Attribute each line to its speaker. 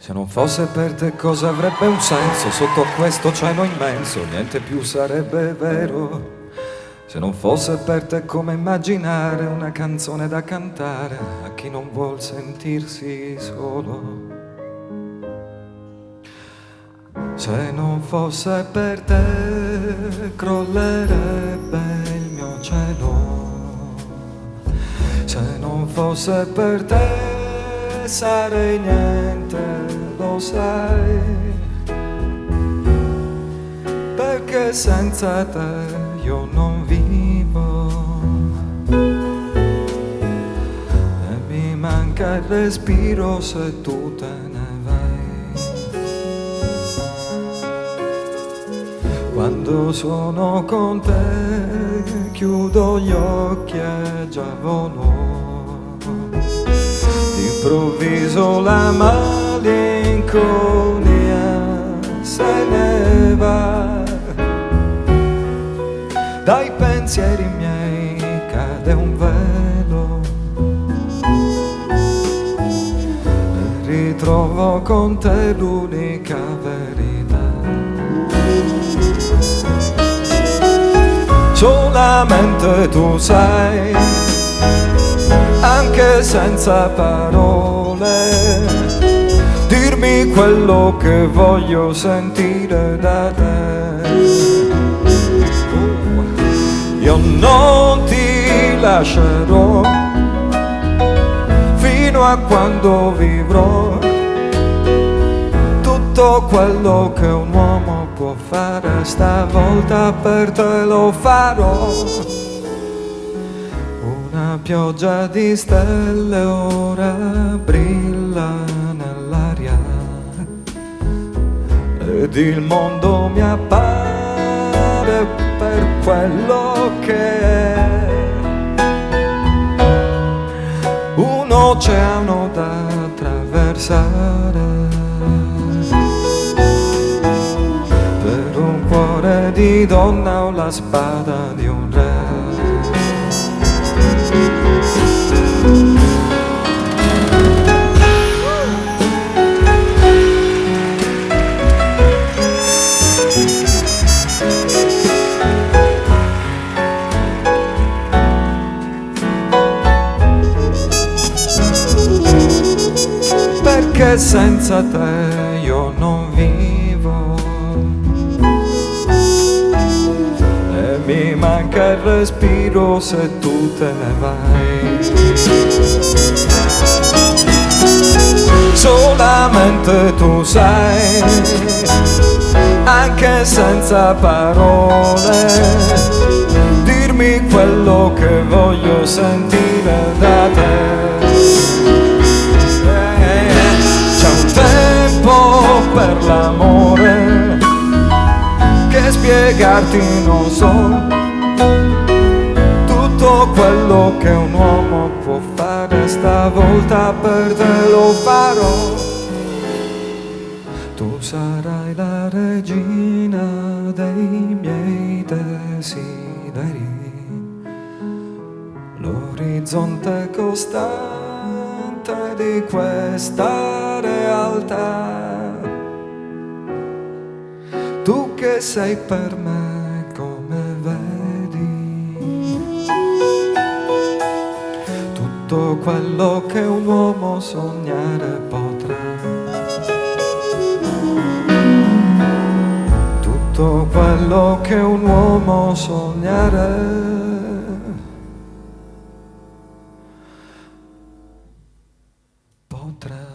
Speaker 1: Se non fosse per te cosa avrebbe un senso sotto questo cielo immenso? Niente più sarebbe vero. Se non fosse per te come immaginare una canzone da cantare a chi non vuol sentirsi solo. Se non fosse per te crollerebbe il mio cielo. Se non fosse per te sarei niente, lo sai, perché senza te io non vivo e mi manca il respiro se tu te ne vai. Quando sono con te chiudo gli occhi e già volo. D'improvviso la malinconia se ne va. Dai pensieri miei cade un velo e ritrovo con te l'unica verità. Solamente tu sai, anche senza parole, dirmi quello che voglio sentire da te. Io non ti lascerò fino a quando vivrò tutto quello che un uomo può fare, stavolta per te lo farò. Una pioggia di stelle ora brilla nell'aria ed il mondo mi appare per quello che è, un oceano da attraversare per un cuore di donna o la spada di un re. Perché senza te io non vivo e mi manca il respiro se tu te ne vai. Solamente tu sai, anche senza parole, dirmi quello che voglio sentire da te. Per l'amore che spiegarti non so, tutto quello che un uomo può fare stavolta per te lo farò. Tu sarai la regina dei miei desideri, l'orizzonte costante di questa realtà. Tu che sei per me come vedi, tutto quello che un uomo sognare potrà, tutto quello che un uomo sognare potrà.